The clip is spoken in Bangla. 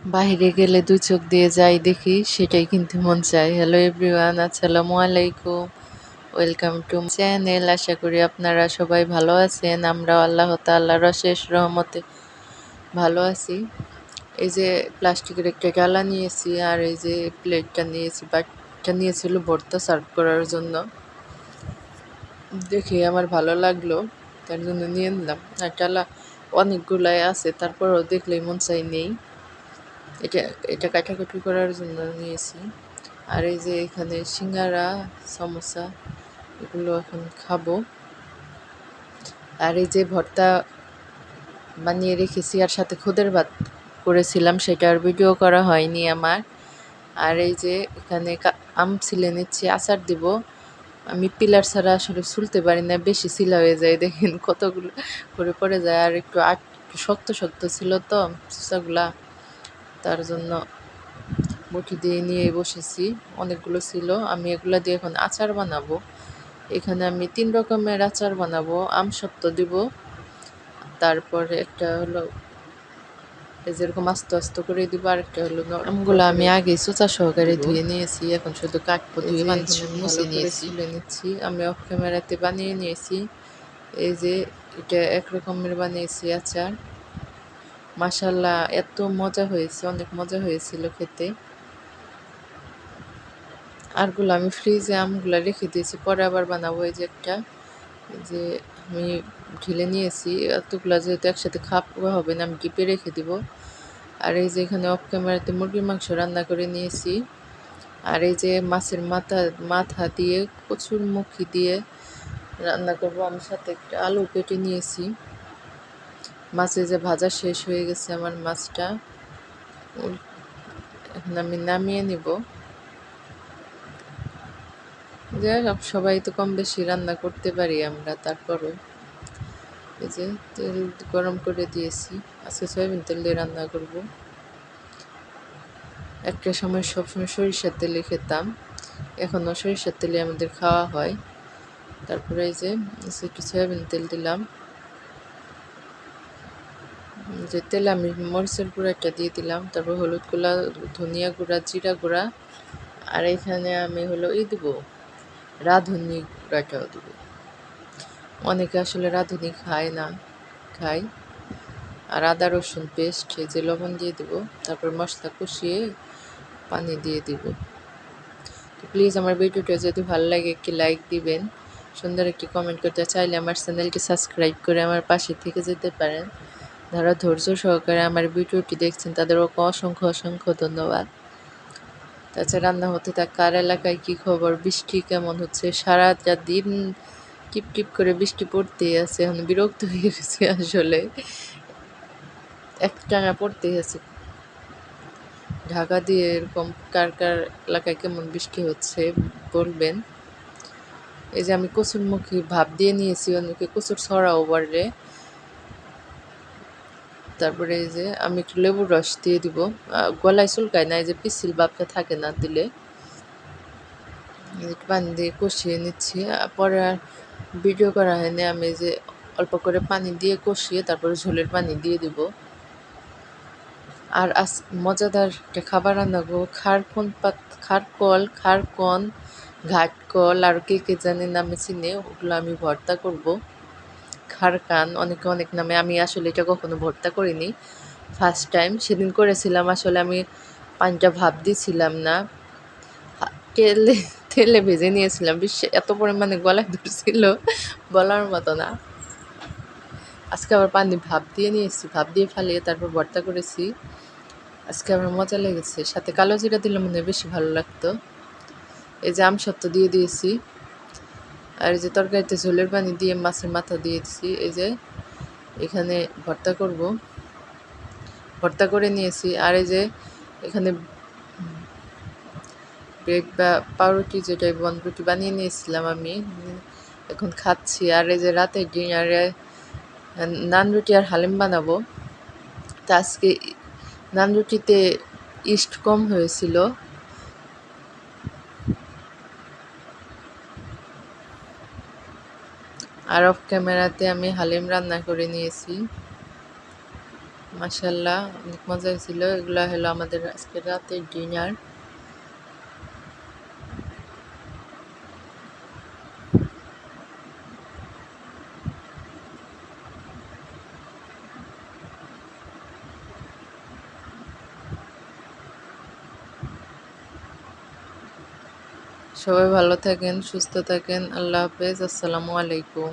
বাহিরে গেলে দুই চোখ দিয়ে যাই দেখি সেটাই কিনতে মন চায়। হ্যালো এভরিওয়ান, আসসালামু আলাইকুম। Welcome to channel. আশা করি আপনারা সবাই ভালো আছেন। আমরাও আল্লাহ তাআলার অশেষ রহমতে ভালো আছি। এই যে প্লাস্টিকের একটা ডালা নিয়েছি, আর এই যে প্লেটটা নিয়েছি, বাটিটা নিয়েছিল ভর্তা সার্ভ করার জন্য। দেখে আমার ভালো লাগলো, তার জন্য নিয়ে নিলাম। আর ডালা অনেকগুলাই আছে, তারপরেও দেখলেই মন চাই নেই। এটা এটা কাটাকুটি করার জন্য নিয়েছি। আর এই যে এখানে সিঙ্গারা, সমোসা এগুলো এখন খাবো। আর এই যে ভর্তা বানিয়ে রেখেছি, আর সাথে খুদের ভাত করেছিলাম, সেটার ভিডিও করা হয়নি আমার। আর এই যে এখানে আম ছিলে নিচ্ছি, আচার দিব। আমি পিলার ছাড়া আসলে ছুলতে পারি না, বেশি শিলা হয়ে যায়, দেখেন কতগুলো করে পড়ে যায়। আর একটু শক্ত শক্ত ছিল তো চুচাগুলা, তার জন্য বটি দিয়ে নিয়ে বসেছি। অনেকগুলো ছিল, আমি এগুলা দিয়ে এখন আচার বানাবো। এখানে আমি 3 রকমের আচার বানাবো। আমসত্ত্ব দিব, তারপরে একটা হলো এই যেরকম আস্ত আস্ত করে দিব, আর একটা হলো আমগুলো আমি আগে চোচা সহকারে ধুয়ে নিয়েছি, এখন শুধু কাটবো। ধুয়ে মুছে নিয়েছি, তুলে নিচ্ছি। আমি অফ ক্যামেরাতে বানিয়ে নিয়েছি। এই যে এটা একরকমের বানিয়েছি আচার। মাশাল্লাহ, এত মজা হয়েছে, অনেক মজা হয়েছিল খেতে। আরগুলো আমি ফ্রিজে আমগুলো রেখে দিয়েছি, পরে আবার বানাবো। এই যে একটা, এই যে আমি ঢেলে নিয়েছি, এতগুলো যেহেতু একসাথে খাওয়া হবে না, আমি ডিপে রেখে দিব। আর এই যে এখানে অফ ক্যামেরাতে মুরগির মাংস রান্না করে নিয়েছি। আর এই যে মাছের মাথা দিয়ে কচুর মুখি দিয়ে রান্না করবো। আমি সাথে একটা আলু কেটে নিয়েছি। মাছে যে ভাজা শেষ হয়ে গেছে আমার মাছটা, এখন আমি নামিয়ে নিব। যাই হোক, সবাই তো কম বেশি রান্না করতে পারি আমরা, তারপরও এই যে তেল গরম করে দিয়েছি। আজকে সয়াবিন তেল দিয়ে রান্না করব। একটা সময় সবসময় সরিষার তেলে খেতাম, এখনও সরিষার তেলে আমাদের খাওয়া হয়। তারপরে এই যে একটু সয়াবিন তেল দিলাম। যে তেলে আমি মরিচের গুঁড়াটা দিয়ে দিলাম, তারপর হলুদ গুঁড়া, ধনিয়া গুঁড়া, জিরা গুঁড়া, আর এখানে আমি হলো দেবো রাঁধুনি গুঁড়াটাও দেবো। অনেকে আসলে রাঁধুনি খায় না, খায়। আর আদা রসুন পেস্ট, এই যে লবণ দিয়ে দিব। তারপর মশলা কষিয়ে পানি দিয়ে দিব। তো প্লিজ আমার ভিডিওটা যদি ভালো লাগে একটি লাইক দিবেন, সুন্দর একটি কমেন্ট করতে চাইলে আমার চ্যানেলটি সাবস্ক্রাইব করে আমার পাশে থেকে যেতে পারেন। যারা ধৈর্য সহকারে আমার ভিডিওটি দেখছেন তাদেরকে অসংখ্য অসংখ্য ধন্যবাদ। তাছাড়া রান্না হতে থাক। কার এলাকায় কী খবর, বৃষ্টি কেমন হচ্ছে? সারাটা দিন টিপ টিপ করে বৃষ্টি পড়তেই আছে, এখন বিরক্ত হয়ে গেছে আসলে, একটানা পড়তেই আছে। ঢাকা দিয়ে এরকম কার কার এলাকায় কেমন বৃষ্টি হচ্ছে বলবেন। এই যে আমি কচুর মুখি ভাপ দিয়ে নিয়েছি, অনেকে কচুর ছড়াও বলে। তারপরে এই যে আমি একটু লেবুর রস দিয়ে দিব। গলায় চুলকায় না, এই যে পিচ্ছিল ভাবটা থাকে না দিলে। একটু পানি দিয়ে কষিয়ে নিচ্ছি। পরে আর ভিডিও করা হয়নি। আমি যে অল্প করে পানি দিয়ে কষিয়ে তারপরে ঝোলের পানি দিয়ে দিব। আর আজ মজাদার একটা খাবার রান্না করবো। খারকন, ঘাটকল, আর কে কে জানি নামে চিনে, ওগুলো আমি ভর্তা করব। খারকান, অনেকে অনেক নামে। আমি আসলে এটা কখনো ভর্তা করিনি, ফার্স্ট টাইম। সেদিন করেছিলাম, আসলে আমি পানিটা ভাপ দিছিলাম না, তেলে তেলে ভেজে নিয়েছিলাম। এত পরিমাণে গলায় ধরছিল, বলার মতো না। আজকে আবার পানি ভাপ দিয়ে নিয়েছি, ভাপ দিয়ে ফালিয়ে তারপর ভর্তা করেছি। আজকে আমার মজা লেগেছে, সাথে কালো জিরা দিলে মনে হয় বেশি ভালো লাগতো। এই যে আমসত্ত্ব দিয়ে দিয়েছি। আর এই যে তরকারিতে ঝোলের পানি দিয়ে মাছের মাথা দিয়েছি। এই যে এখানে ভর্তা করব, ভর্তা করে নিয়েছি। আর এই যে এখানে ব্রেড বা পাউরুটি, যেটা বনরুটি বানিয়ে নিয়েছিলাম আমি, এখন খাচ্ছি। আর এই যে রাতের ডিনারে নান রুটি আর হালিম বানাবো। তা আজকে নান রুটিতে ইস্ট কম হয়েছিল। আর অফ ক্যামেরাতে আমি হালিম রান্না করে নিয়েছি। মাশাআল্লাহ অনেক মজা হয়েছিল। এগুলা হলো আমাদের আজকে রাতের ডিনার। সবাই ভালো থাকেন, সুস্থ থাকেন। আল্লাহ হাফেজ। আসসালামু আলাইকুম।